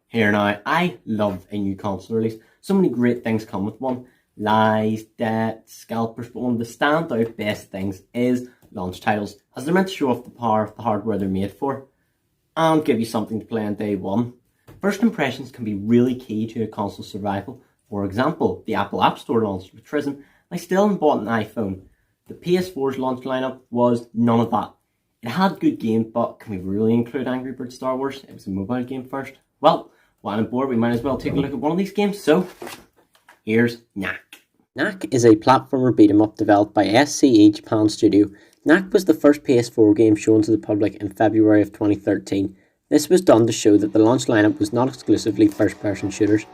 Here now, I love a new console release. So many great things come with one. Lies, debt, scalpers, but one of the standout best things is launch titles, as they're meant to show off the power of the hardware they're made for, and give you something to play on day one. First impressions can be really key to a console's survival. For example, the Apple App Store launched with Trism, and I still haven't bought an iPhone. The PS4's launch lineup was none of that. It had good games, but can we really include Angry Birds Star Wars? It was a mobile game first. Well, while I'm bored, we might as well take a look at one of these games. So, here's Knack. Knack is a platformer beat-em-up developed by SCE Japan Studio. Knack was the first PS4 game shown to the public in February of 2013. This was done to show that the launch lineup was not exclusively first-person shooters.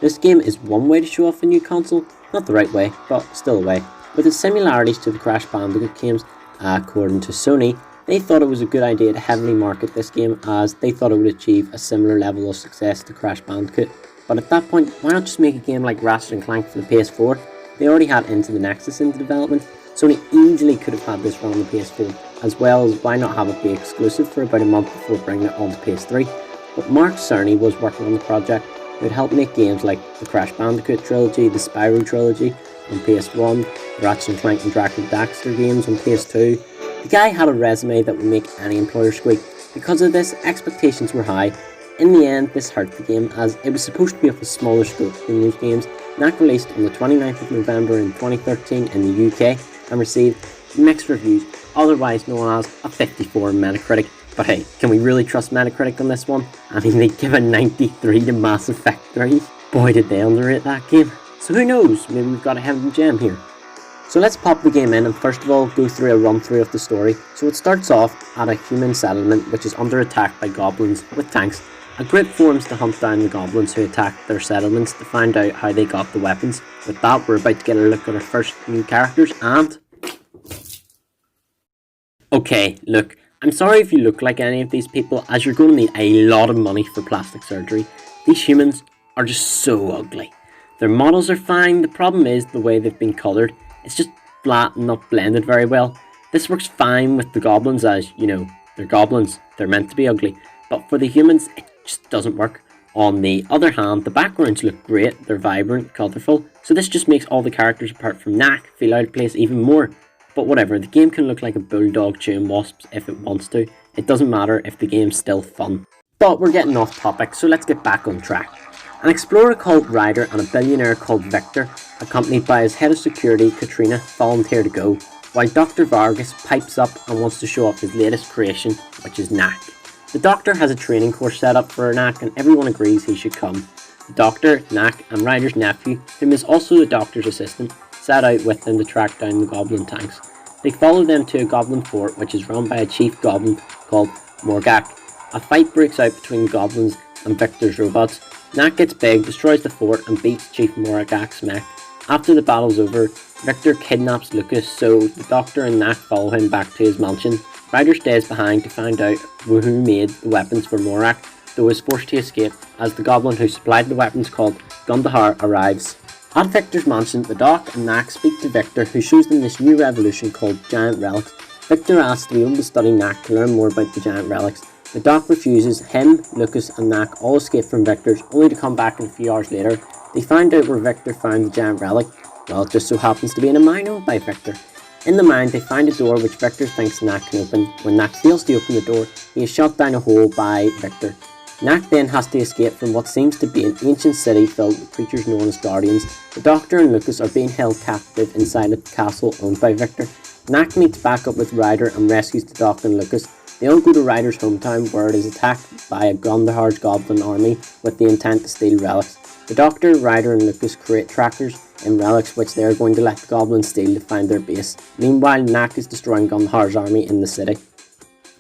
This game is one way to show off a new console, not the right way, but still a way. With its similarities to the Crash Bandicoot games, according to Sony, they thought it was a good idea to heavily market this game as they thought it would achieve a similar level of success to Crash Bandicoot. But at that point, why not just make a game like Ratchet and Clank for the PS4? They already had Into the Nexus into development. Sony easily could have had this run on the PS4, as well as why not have it be exclusive for about a month before bringing it onto PS3. But Mark Cerny was working on the project, who would help make games like the Crash Bandicoot trilogy, the Spyro trilogy on PS1, the Ratchet and Clank and Jack and Daxter games on PS2. The guy had a resume that would make any employer squeak. Because of this, expectations were high. In the end, this hurt the game, as it was supposed to be of a smaller scope than those games. Knack released on the 29th of November in 2013 in the UK and received mixed reviews, otherwise known as a 54 on Metacritic. But hey, can we really trust Metacritic on this one? I mean, they give a 93 to Mass Effect 3. Boy, did they underrate that game. So who knows, maybe we've got a hidden gem here. So let's pop the game in and first of all go through a run through of the story. So it starts off at a human settlement which is under attack by goblins with tanks. A group forms to hunt down the goblins who attacked their settlements to find out how they got the weapons. With that, we're about to get a look at our first new characters and... Okay, look, I'm sorry if you look like any of these people, as you're going to need a lot of money for plastic surgery. These humans are just so ugly. Their models are fine, the problem is the way they've been coloured. It's just flat and not blended very well. This works fine with the goblins as, you know, they're goblins, they're meant to be ugly. But for the humans, it just doesn't work. On the other hand, the backgrounds look great, they're vibrant, colourful, so this just makes all the characters apart from Knack feel out of place even more. But whatever, the game can look like a bulldog chewing wasps if it wants to. It doesn't matter if the game's still fun. But we're getting off topic, so let's get back on track. An explorer called Ryder and a billionaire called Victor, accompanied by his head of security, Katrina, volunteer to go, while Dr. Vargas pipes up and wants to show off his latest creation, which is Knack. The Doctor has a training course set up for Knack and everyone agrees he should come. The Doctor, Knack and Ryder's nephew, whom is also the Doctor's assistant, set out with them to track down the goblin tanks. They follow them to a goblin fort which is run by a chief goblin called Morgak. A fight breaks out between goblins and Victor's robots. Knack gets big, destroys the fort and beats Chief Moragak's mech. After the battle's over, Victor kidnaps Lucas, so the Doctor and Knack follow him back to his mansion. Ryder stays behind to find out who made the weapons for Morak, though is forced to escape as the goblin who supplied the weapons called Gundahar arrives. At Victor's mansion, the Doc and Knack speak to Victor, who shows them this new revolution called Giant Relics. Victor asks to be able to study Knack to learn more about the Giant Relics. The Doc refuses. Him, Lucas and Knack all escape from Victor's, only to come back a few hours later. They find out where Victor found the Giant Relic. Well, it just so happens to be in a mine owned by Victor. In the mine, they find a door which Victor thinks Knack can open. When Knack fails to open the door, he is shot down a hole by Victor. Knack then has to escape from what seems to be an ancient city filled with creatures known as Guardians. The Doctor and Lucas are being held captive inside a castle owned by Victor. Knack meets back up with Ryder and rescues the Doc and Lucas. They all go to Ryder's hometown where it is attacked by a Gundahar's goblin army with the intent to steal relics. The Doctor, Ryder and Lucas create trackers and relics which they are going to let the goblins steal to find their base. Meanwhile, Knack is destroying Gundahar's army in the city.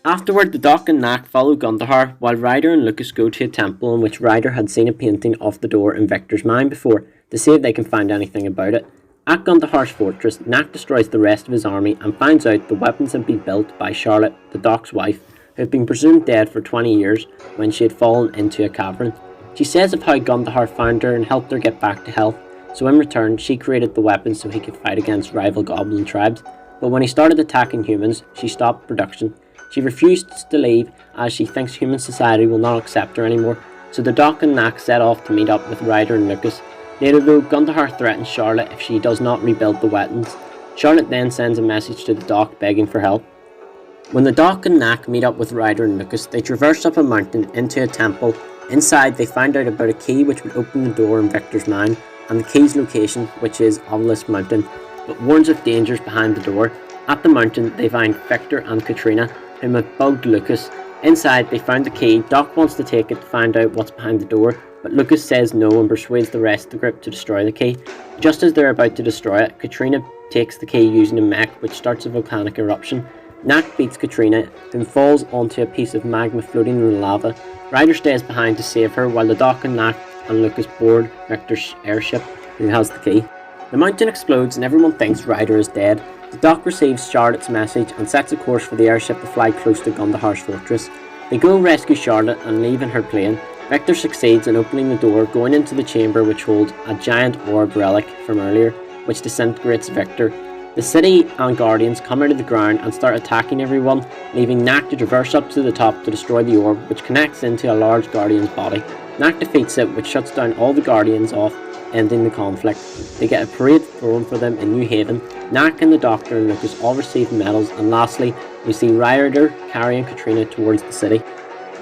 Afterward, the Doc and Knack follow Gundahar, while Ryder and Lucas go to a temple in which Ryder had seen a painting of the door in Victor's mine before, to see if they can find anything about it. At Gundahar's fortress, Knack destroys the rest of his army and finds out the weapons had been built by Charlotte, the Doc's wife, who had been presumed dead for 20 years when she had fallen into a cavern. She says of how Gundahar found her and helped her get back to health, so in return she created the weapons so he could fight against rival goblin tribes, but when he started attacking humans, she stopped production. She refused to leave as she thinks human society will not accept her anymore, so the Doc and Knack set off to meet up with Ryder and Lucas. Later though, Gundahar threatens Charlotte if she does not rebuild the weapons. Charlotte then sends a message to the Doc begging for help. When the Doc and Knack meet up with Ryder and Lucas, they traverse up a mountain into a temple. Inside, they find out about a key which would open the door in Victor's mind, and the key's location, which is Olympus Mountain, but warns of dangers behind the door. At the mountain, they find Victor and Katrina, whom have bugged Lucas. Inside, they found the key. Doc wants to take it to find out what's behind the door, but Lucas says no and persuades the rest of the group to destroy the key. Just as they're about to destroy it, Katrina takes the key using a mech, which starts a volcanic eruption. Knack beats Katrina, then falls onto a piece of magma floating in the lava. Ryder stays behind to save her, while the Doc and Knack and Lucas board Victor's airship, who has the key. The mountain explodes and everyone thinks Ryder is dead. The Doc receives Charlotte's message and sets a course for the airship to fly close to Gundahar's fortress. They go rescue Charlotte and leave in her plane. Victor succeeds in opening the door, going into the chamber which holds a giant orb relic from earlier, which disintegrates Victor. The city and guardians come out of the ground and start attacking everyone, leaving Knack to traverse up to the top to destroy the orb, which connects into a large guardian's body. Knack defeats it, which shuts down all the guardians off, ending the conflict. They get a parade thrown for them in New Haven. Knack and the Doctor and Lucas all receive medals, and lastly, we see Ryder carrying Katrina towards the city.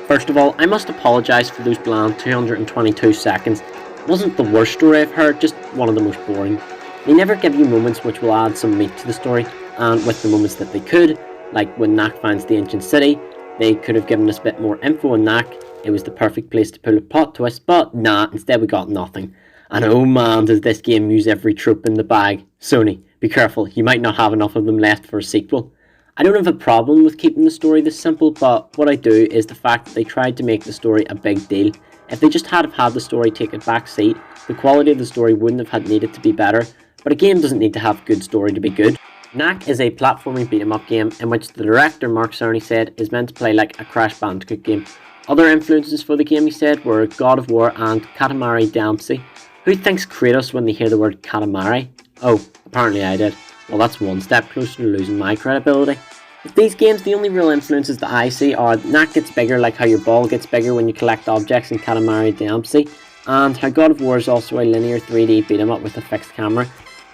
First of all, I must apologise for those bland 222 seconds. It wasn't the worst story I've heard, just one of the most boring. They never give you moments which will add some meat to the story, and with the moments that they could, like when Knack finds the ancient city, they could have given us a bit more info on Knack. It was the perfect place to pull a plot twist, but nah, instead we got nothing. And oh man, does this game use every trope in the bag. Sony, be careful, you might not have enough of them left for a sequel. I don't have a problem with keeping the story this simple, but what I do is the fact that they tried to make the story a big deal. If they just had the story take a back seat, the quality of the story wouldn't have had needed to be better, but a game doesn't need to have good story to be good. Knack is a platforming beat-em-up game in which the director Mark Cerny said is meant to play like a Crash Bandicoot game. Other influences for the game, he said, were God of War and Katamari Damacy. Who thinks Kratos when they hear the word Katamari? Oh, apparently I did. Well, that's one step closer to losing my credibility. With these games, the only real influences that I see are Knack gets bigger like how your ball gets bigger when you collect objects in Katamari Damacy, and how God of War is also a linear 3D beat-em-up with a fixed camera.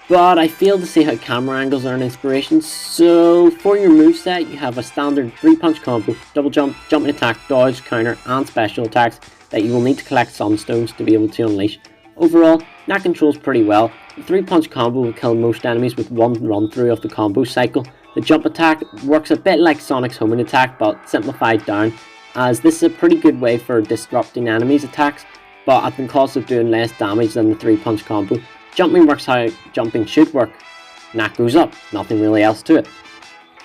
But I fail to see how camera angles are an inspiration, so for your moveset you have a standard 3-punch combo, double jump, jumping attack, dodge, counter and special attacks that you will need to collect sunstones to be able to unleash. Overall, Knack controls pretty well. The 3-punch combo will kill most enemies with one run through of the combo cycle. The jump attack works a bit like Sonic's homing attack but simplified down, as this is a pretty good way for disrupting enemies' attacks, but at the cost of doing less damage than the 3-punch combo. Jumping works how jumping should work. Knack goes up, nothing really else to it.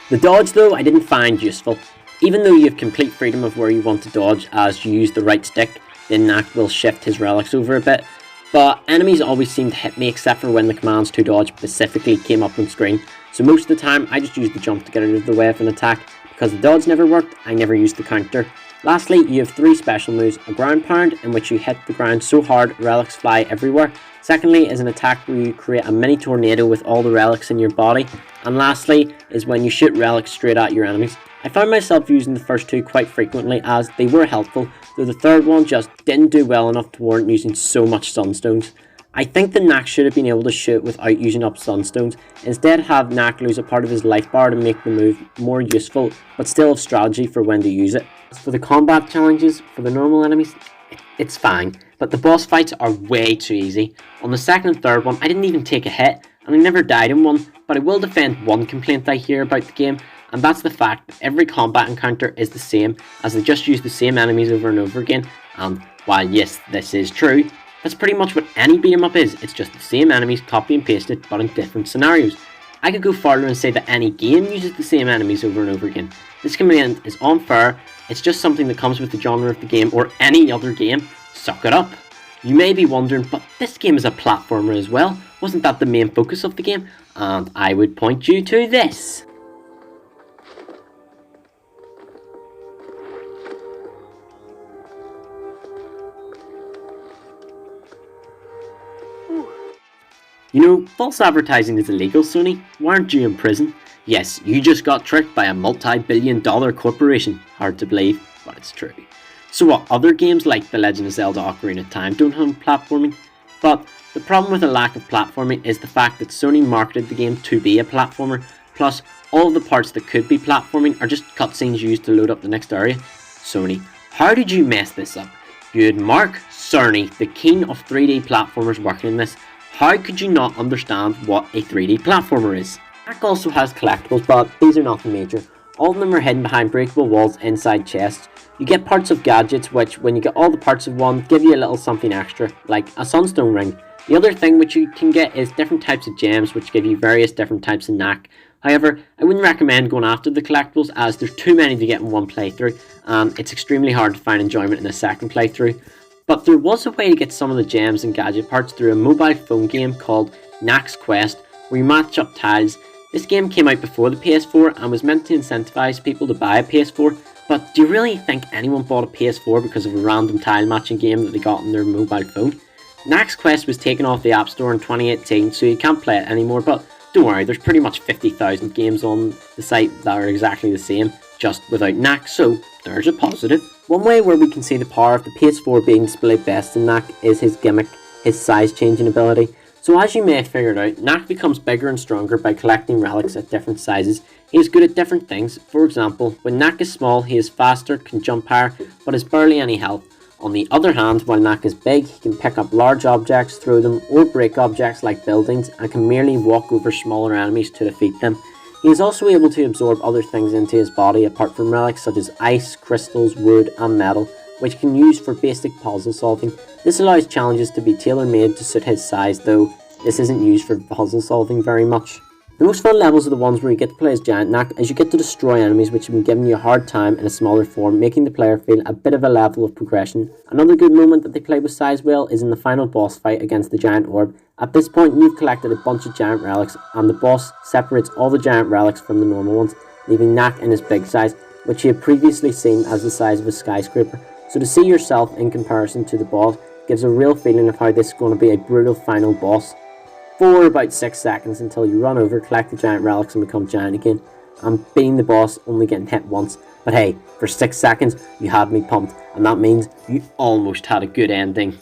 The dodge though I didn't find useful. Even though you have complete freedom of where you want to dodge as you use the right stick, then Knack will shift his relics over a bit. But enemies always seem to hit me except for when the commands to dodge specifically came up on screen. So most of the time I just used the jump to get out of the way of an attack. Because the dodge never worked, I never used the counter. Lastly, you have 3 special moves. A ground pound, in which you hit the ground so hard relics fly everywhere. Secondly is an attack where you create a mini tornado with all the relics in your body. And lastly is when you shoot relics straight at your enemies. I found myself using the first 2 quite frequently as they were helpful, though the third one just didn't do well enough to warrant using so much sunstones. I think the Knack should have been able to shoot without using up sunstones. Instead have Knack lose a part of his life bar to make the move more useful, but still have strategy for when to use it. As for the combat challenges, for the normal enemies, it's fine, but the boss fights are way too easy. On the second and third one, I didn't even take a hit, and I never died in one, but I will defend one complaint I hear about the game, and that's the fact that every combat encounter is the same, as they just use the same enemies over and over again, and while yes, this is true, that's pretty much what any beat 'em up is. It's just the same enemies copy and pasted but in different scenarios. I could go farther and say that any game uses the same enemies over and over again. This command is unfair, it's just something that comes with the genre of the game or any other game. Suck it up. You may be wondering, but this game is a platformer as well. Wasn't that the main focus of the game? And I would point you to this. You know, false advertising is illegal, Sony. Why aren't you in prison? Yes, you just got tricked by a multi-billion-dollar corporation. Hard to believe, but it's true. So what, other games like The Legend of Zelda Ocarina of Time don't have platforming? But the problem with a lack of platforming is the fact that Sony marketed the game to be a platformer, plus all of the parts that could be platforming are just cutscenes used to load up the next area. Sony, how did you mess this up? You had Mark Cerny, the king of 3D platformers, working in this. How could you not understand what a 3D platformer is? Knack also has collectibles, but these are nothing major. All of them are hidden behind breakable walls inside chests. You get parts of gadgets which, when you get all the parts of one, give you a little something extra, like a sunstone ring. The other thing which you can get is different types of gems which give you various different types of knack. However, I wouldn't recommend going after the collectibles as there's too many to get in one playthrough, and it's extremely hard to find enjoyment in a second playthrough. But there was a way to get some of the gems and gadget parts through a mobile phone game called Knack's Quest, where you match up tiles. This game came out before the PS4 and was meant to incentivize people to buy a PS4, but do you really think anyone bought a PS4 because of a random tile matching game that they got on their mobile phone? Knack's Quest was taken off the App Store in 2018, so you can't play it anymore, but don't worry, there's pretty much 50,000 games on the site that are exactly the same, just without Knack, so there's a positive. One way where we can see the power of the PS4 being displayed best in Knack is his gimmick, his size changing ability. So as you may have figured out, Knack becomes bigger and stronger by collecting relics at different sizes. He is good at different things. For example, when Knack is small, he is faster, can jump higher, but has barely any health. On the other hand, while Knack is big, he can pick up large objects, throw them, or break objects like buildings, and can merely walk over smaller enemies to defeat them. He is also able to absorb other things into his body apart from relics such as ice, crystals, wood, and metal, which he can use for basic puzzle solving. This allows challenges to be tailor-made to suit his size, though this isn't used for puzzle solving very much. The most fun levels are the ones where you get to play as Giant Knack, as you get to destroy enemies which have been giving you a hard time in a smaller form, making the player feel a bit of a level of progression. Another good moment that they play with size well is in the final boss fight against the giant orb. At this point you've collected a bunch of giant relics, and the boss separates all the giant relics from the normal ones, leaving Knack in his big size, which you had previously seen as the size of a skyscraper. So to see yourself in comparison to the boss gives a real feeling of how this is going to be a brutal final boss. For about 6 seconds until you run over, collect the giant relics and become giant again. I'm beating the boss, only getting hit once, but hey, for 6 seconds you had me pumped, and that means you almost had a good ending.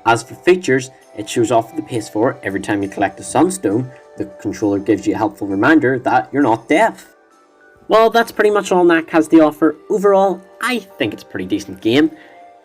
As for features, it shows off the PS4 every time you collect a sunstone. The controller gives you a helpful reminder that you're not deaf. Well, that's pretty much all Knack has to offer. Overall, I think it's a pretty decent game.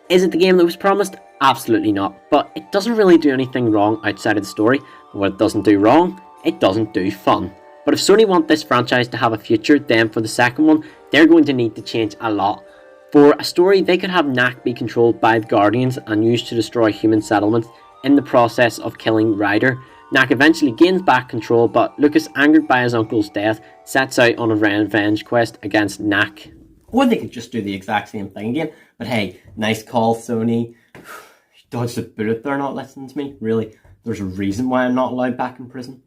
Is it the game that was promised? Absolutely not, but it doesn't really do anything wrong outside of the story. What it doesn't do wrong, it doesn't do fun. But if Sony want this franchise to have a future, then for the second one, they're going to need to change a lot. For a story, they could have Knack be controlled by the Guardians and used to destroy human settlements in the process of killing Ryder. Knack eventually gains back control, but Lucas, angered by his uncle's death, sets out on a revenge quest against Knack. Or they could just do the exact same thing again. But hey, nice call, Sony. You dodged a bullet there not listening to me. Really, there's a reason why I'm not allowed back in prison.